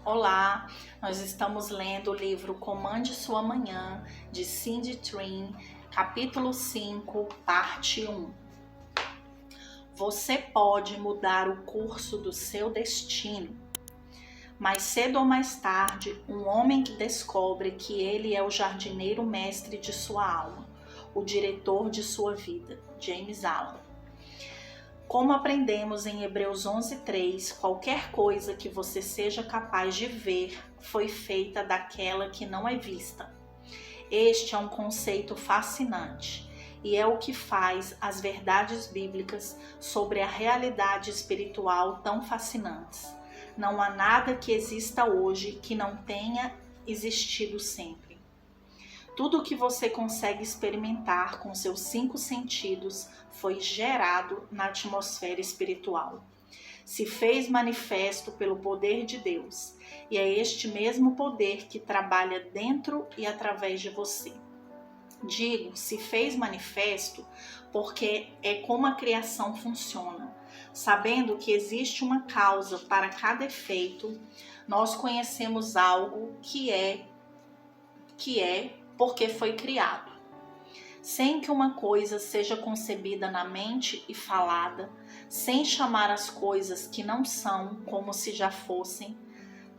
Olá, nós estamos lendo o livro Comande Sua Manhã, de Cindy Trimm, capítulo 5, parte 1. Você pode mudar o curso do seu destino. Mais cedo ou mais tarde, um homem que descobre que ele é o jardineiro mestre de sua alma, o diretor de sua vida, James Allen. Como aprendemos em Hebreus 11:3, qualquer coisa que você seja capaz de ver foi feita daquela que não é vista. Este é um conceito fascinante e é o que faz as verdades bíblicas sobre a realidade espiritual tão fascinantes. Não há nada que exista hoje que não tenha existido sempre. Tudo o que você consegue experimentar com seus 5 sentidos foi gerado na atmosfera espiritual. Se fez manifesto pelo poder de Deus, e é este mesmo poder que trabalha dentro e através de você. Digo, se fez manifesto, porque é como a criação funciona. Sabendo que existe uma causa para cada efeito, nós conhecemos algo que é porque foi criado. Sem que uma coisa seja concebida na mente e falada, sem chamar as coisas que não são como se já fossem,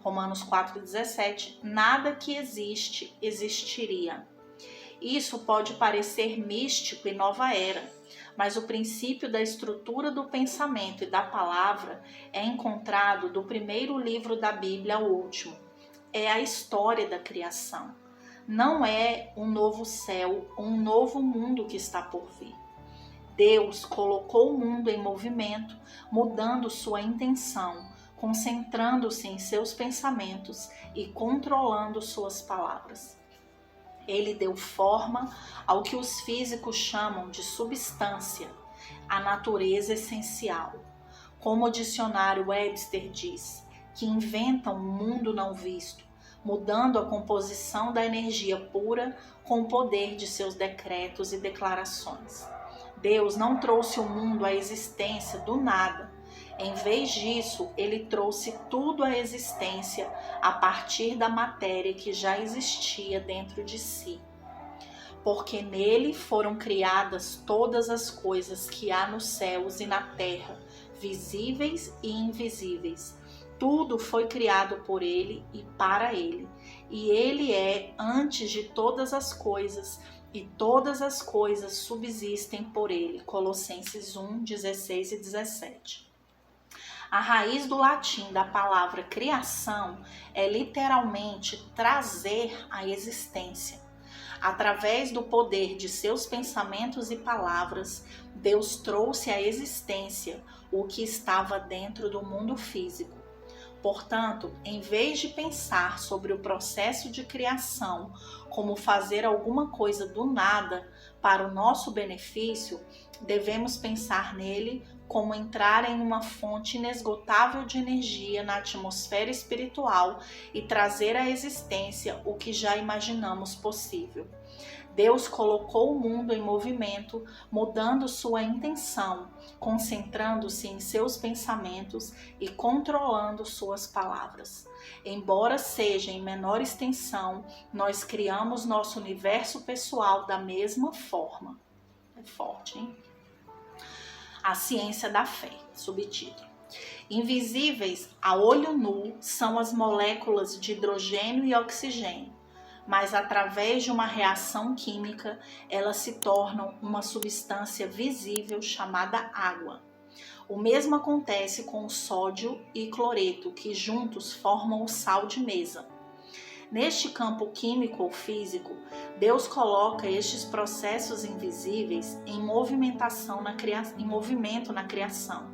Romanos 4,17, nada que existe existiria. Isso pode parecer místico e nova era, mas o princípio da estrutura do pensamento e da palavra é encontrado do primeiro livro da Bíblia ao último. É a história da criação. Não é um novo céu ou um novo mundo que está por vir. Deus colocou o mundo em movimento, mudando sua intenção, concentrando-se em seus pensamentos e controlando suas palavras. Ele deu forma ao que os físicos chamam de substância, a natureza essencial. Como o dicionário Webster diz, que inventa um mundo não visto, mudando a composição da energia pura com o poder de seus decretos e declarações. Deus não trouxe o mundo à existência do nada. Em vez disso, ele trouxe tudo à existência a partir da matéria que já existia dentro de si. Porque nele foram criadas todas as coisas que há nos céus e na terra, visíveis e invisíveis. Tudo foi criado por ele e para ele, e ele é antes de todas as coisas, e todas as coisas subsistem por ele. Colossenses 1, 16 e 17. A raiz do latim da palavra criação é literalmente trazer à existência. Através do poder de seus pensamentos e palavras, Deus trouxe à existência o que estava dentro do mundo físico. Portanto, em vez de pensar sobre o processo de criação como fazer alguma coisa do nada para o nosso benefício, devemos pensar nele como entrar em uma fonte inesgotável de energia na atmosfera espiritual e trazer à existência o que já imaginamos possível. Deus colocou o mundo em movimento, mudando sua intenção, concentrando-se em seus pensamentos e controlando suas palavras. Embora seja em menor extensão, nós criamos nosso universo pessoal da mesma forma. É forte, hein? A ciência da fé, subtítulo. Invisíveis a olho nu são as moléculas de hidrogênio e oxigênio, mas através de uma reação química, elas se tornam uma substância visível chamada água. O mesmo acontece com o sódio e cloreto, que juntos formam o sal de mesa. Neste campo químico ou físico, Deus coloca estes processos invisíveis em movimento na criação,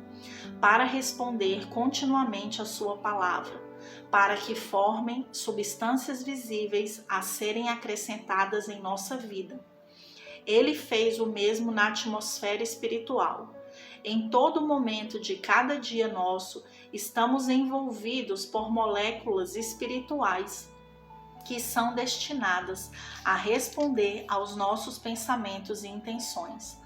para responder continuamente à sua palavra, para que formem substâncias visíveis a serem acrescentadas em nossa vida. Ele fez o mesmo na atmosfera espiritual. Em todo momento de cada dia nosso, estamos envolvidos por moléculas espirituais que são destinadas a responder aos nossos pensamentos e intenções,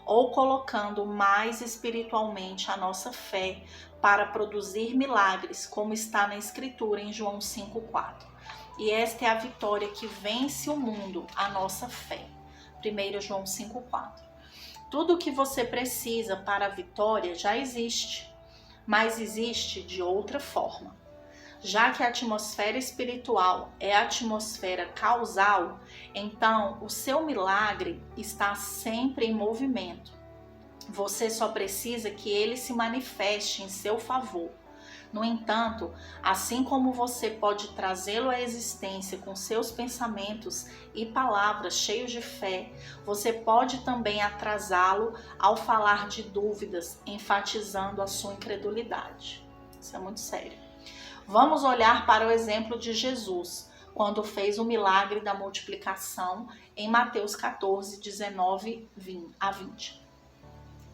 ou colocando mais espiritualmente a nossa fé para produzir milagres, como está na Escritura em João 5,4. E esta é a vitória que vence o mundo, a nossa fé. 1 João 5,4. Tudo o que você precisa para a vitória já existe, mas existe de outra forma. Já que a atmosfera espiritual é a atmosfera causal, então o seu milagre está sempre em movimento. Você só precisa que ele se manifeste em seu favor. No entanto, assim como você pode trazê-lo à existência com seus pensamentos e palavras cheios de fé, você pode também atrasá-lo ao falar de dúvidas, enfatizando a sua incredulidade. Isso é muito sério. Vamos olhar para o exemplo de Jesus, quando fez o milagre da multiplicação em Mateus 14, 19 a 20.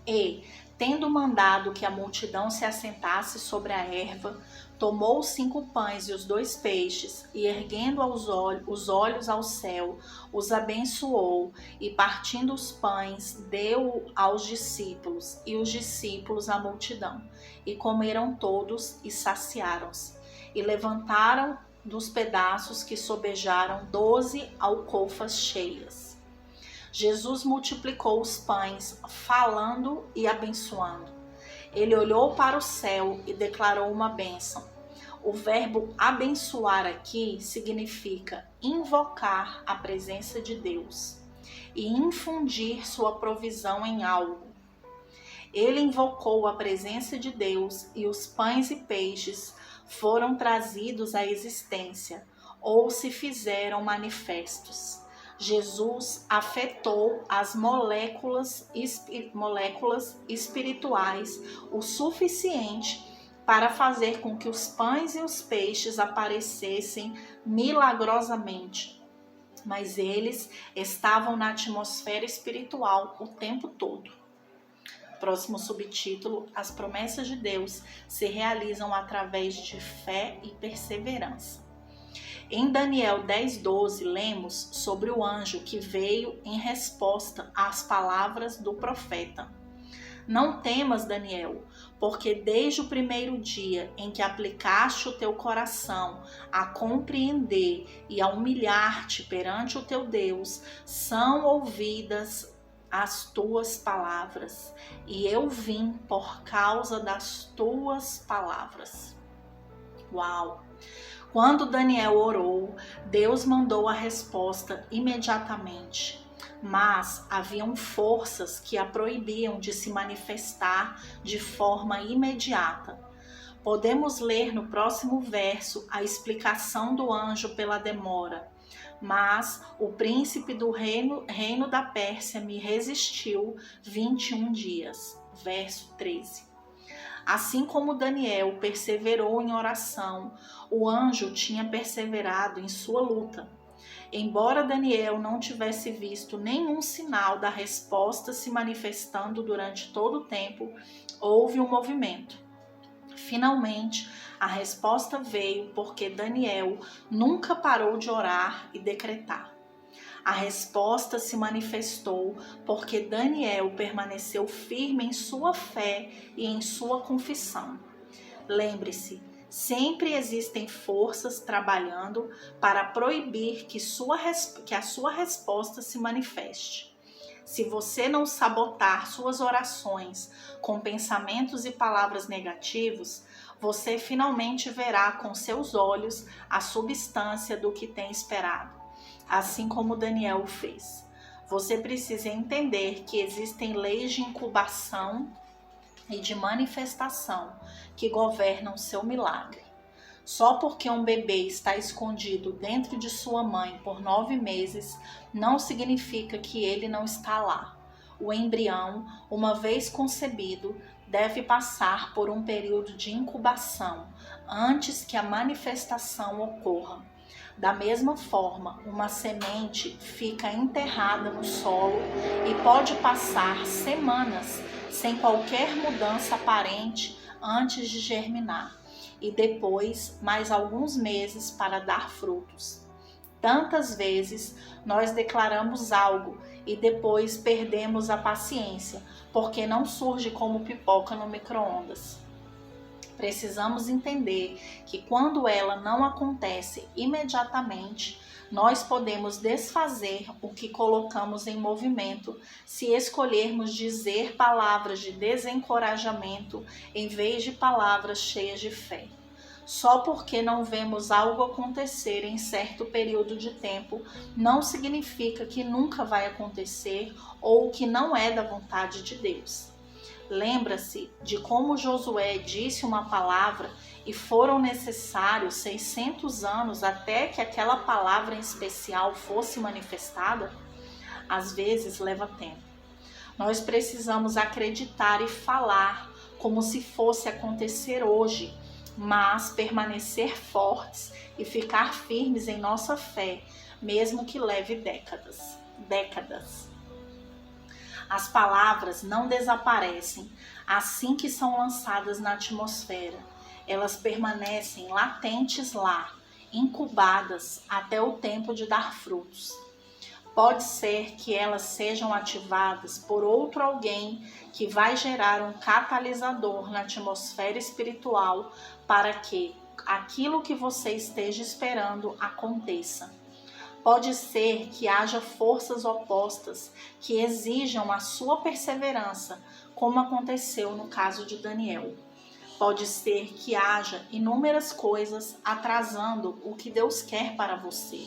E, tendo mandado que a multidão se assentasse sobre a erva, tomou os 5 pães e os 2 peixes, e erguendo os olhos ao céu, os abençoou, e partindo os pães, deu aos discípulos, e os discípulos à multidão. E comeram todos e saciaram-se, e levantaram dos pedaços que sobejaram 12 alcofas cheias. Jesus multiplicou os pães, falando e abençoando. Ele olhou para o céu e declarou uma bênção. O verbo abençoar aqui significa invocar a presença de Deus e infundir sua provisão em algo. Ele invocou a presença de Deus e os pães e peixes foram trazidos à existência ou se fizeram manifestos. Jesus afetou as moléculas espirituais o suficiente para fazer com que os pães e os peixes aparecessem milagrosamente, mas eles estavam na atmosfera espiritual o tempo todo. Próximo subtítulo: as promessas de Deus se realizam através de fé e perseverança. Em Daniel 10:12, lemos sobre o anjo que veio em resposta às palavras do profeta. Não temas, Daniel, porque desde o primeiro dia em que aplicaste o teu coração a compreender e a humilhar-te perante o teu Deus, são ouvidas as tuas palavras, e eu vim por causa das tuas palavras. Uau! Quando Daniel orou, Deus mandou a resposta imediatamente, mas haviam forças que a proibiam de se manifestar de forma imediata. Podemos ler no próximo verso a explicação do anjo pela demora. Mas o príncipe do reino da Pérsia me resistiu 21 dias. Verso 13. Assim como Daniel perseverou em oração, o anjo tinha perseverado em sua luta. Embora Daniel não tivesse visto nenhum sinal da resposta se manifestando durante todo o tempo, houve um movimento. Finalmente, a resposta veio porque Daniel nunca parou de orar e decretar. A resposta se manifestou porque Daniel permaneceu firme em sua fé e em sua confissão. Lembre-se, sempre existem forças trabalhando para proibir que a sua resposta se manifeste. Se você não sabotar suas orações com pensamentos e palavras negativos, você finalmente verá com seus olhos a substância do que tem esperado, assim como Daniel fez. Você precisa entender que existem leis de incubação e de manifestação que governam seu milagre. Só porque um bebê está escondido dentro de sua mãe por 9 meses, não significa que ele não está lá. O embrião, uma vez concebido, deve passar por um período de incubação antes que a manifestação ocorra. Da mesma forma, uma semente fica enterrada no solo e pode passar semanas sem qualquer mudança aparente antes de germinar, e depois mais alguns meses para dar frutos. Tantas vezes nós declaramos algo e depois perdemos a paciência, porque não surge como pipoca no micro-ondas. Precisamos entender que quando ela não acontece imediatamente, nós podemos desfazer o que colocamos em movimento se escolhermos dizer palavras de desencorajamento em vez de palavras cheias de fé. Só porque não vemos algo acontecer em certo período de tempo, não significa que nunca vai acontecer ou que não é da vontade de Deus. Lembra-se de como Josué disse uma palavra e foram necessários 600 anos até que aquela palavra em especial fosse manifestada? Às vezes leva tempo. Nós precisamos acreditar e falar como se fosse acontecer hoje, mas permanecer fortes e ficar firmes em nossa fé, mesmo que leve décadas. As palavras não desaparecem assim que são lançadas na atmosfera. Elas permanecem latentes lá, incubadas até o tempo de dar frutos. Pode ser que elas sejam ativadas por outro alguém que vai gerar um catalisador na atmosfera espiritual para que aquilo que você esteja esperando aconteça. Pode ser que haja forças opostas que exijam a sua perseverança, como aconteceu no caso de Daniel. Pode ser que haja inúmeras coisas atrasando o que Deus quer para você.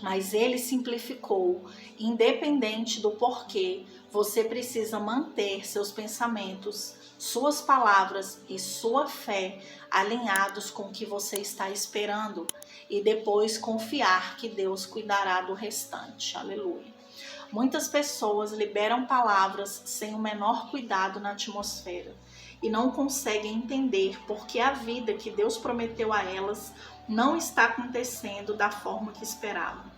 Mas Ele simplificou, independente do porquê, você precisa manter seus pensamentos, suas palavras e sua fé alinhados com o que você está esperando e depois confiar que Deus cuidará do restante. Aleluia. Muitas pessoas liberam palavras sem o menor cuidado na atmosfera e não conseguem entender porque a vida que Deus prometeu a elas não está acontecendo da forma que esperavam.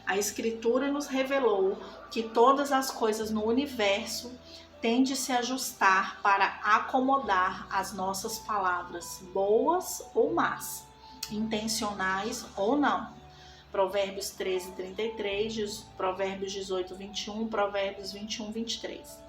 A Escritura nos revelou que todas as coisas no universo têm de se ajustar para acomodar as nossas palavras, boas ou más, intencionais ou não. Provérbios 13, 33, Provérbios 18, 21, Provérbios 21, 23.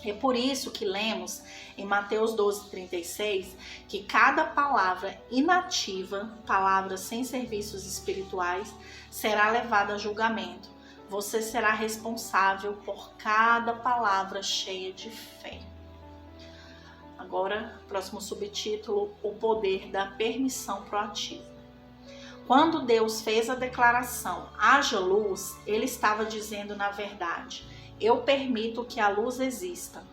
É por isso que lemos em Mateus 12, 36, que cada palavra inativa, palavra sem serviços espirituais, será levada a julgamento. Você será responsável por cada palavra cheia de fé. Agora, próximo subtítulo, o poder da permissão proativa. Quando Deus fez a declaração, haja luz, Ele estava dizendo na verdade, eu permito que a luz exista.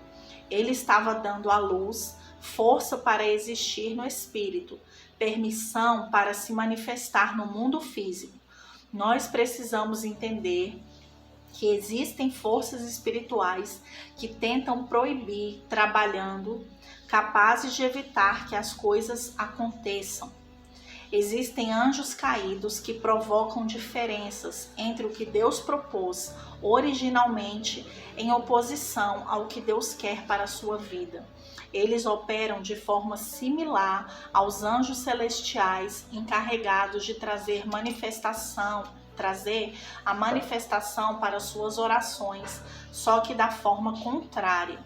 Ele estava dando à luz força para existir no espírito, permissão para se manifestar no mundo físico. Nós precisamos entender que existem forças espirituais que tentam proibir, trabalhando, capazes de evitar que as coisas aconteçam. Existem anjos caídos que provocam diferenças entre o que Deus propôs originalmente em oposição ao que Deus quer para a sua vida. Eles operam de forma similar aos anjos celestiais encarregados de trazer a manifestação para suas orações, só que da forma contrária.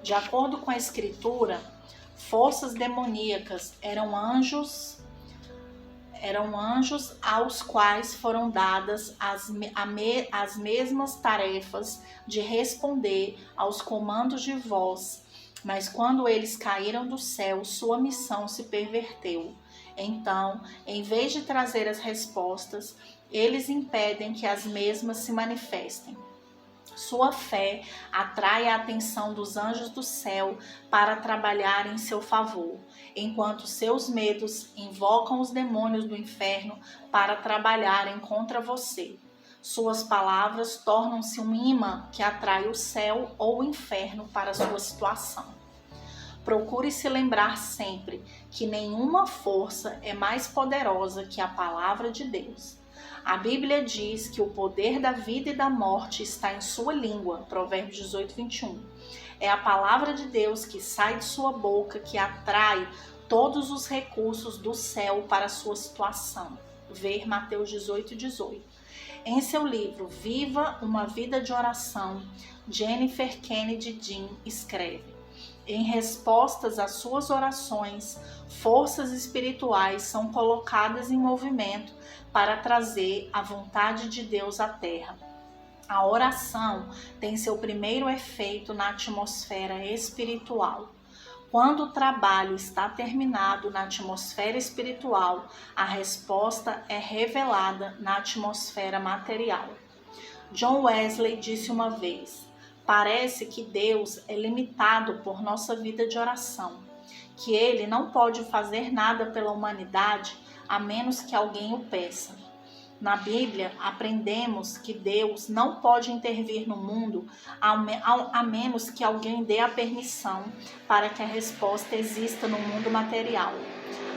De acordo com a Escritura, forças demoníacas eram anjos aos quais foram dadas as mesmas tarefas de responder aos comandos de voz, mas quando eles caíram do céu, sua missão se perverteu. Então, em vez de trazer as respostas, eles impedem que as mesmas se manifestem. Sua fé atrai a atenção dos anjos do céu para trabalhar em seu favor, enquanto seus medos invocam os demônios do inferno para trabalharem contra você. Suas palavras tornam-se um imã que atrai o céu ou o inferno para sua situação. Procure se lembrar sempre que nenhuma força é mais poderosa que a palavra de Deus. A Bíblia diz que o poder da vida e da morte está em sua língua, Provérbios 18, 21. É a palavra de Deus que sai de sua boca que atrai todos os recursos do céu para a sua situação. Ver Mateus 18, 18. Em seu livro Viva uma Vida de Oração, Jennifer Kennedy Jin escreve: Em respostas às suas orações, forças espirituais são colocadas em movimento para trazer a vontade de Deus à Terra. A oração tem seu primeiro efeito na atmosfera espiritual. Quando o trabalho está terminado na atmosfera espiritual, a resposta é revelada na atmosfera material. John Wesley disse uma vez: parece que Deus é limitado por nossa vida de oração, que Ele não pode fazer nada pela humanidade a menos que alguém o peça. Na Bíblia, aprendemos que Deus não pode intervir no mundo a menos que alguém dê a permissão para que a resposta exista no mundo material.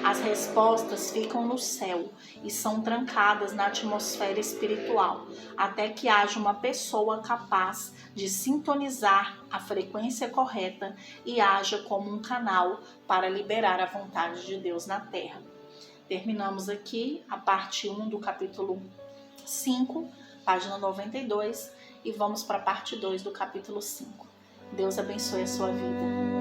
As respostas ficam no céu e são trancadas na atmosfera espiritual, até que haja uma pessoa capaz de sintonizar a frequência correta e haja como um canal para liberar a vontade de Deus na Terra. Terminamos aqui a parte 1 do capítulo 5, página 92, e vamos para a parte 2 do capítulo 5. Deus abençoe a sua vida.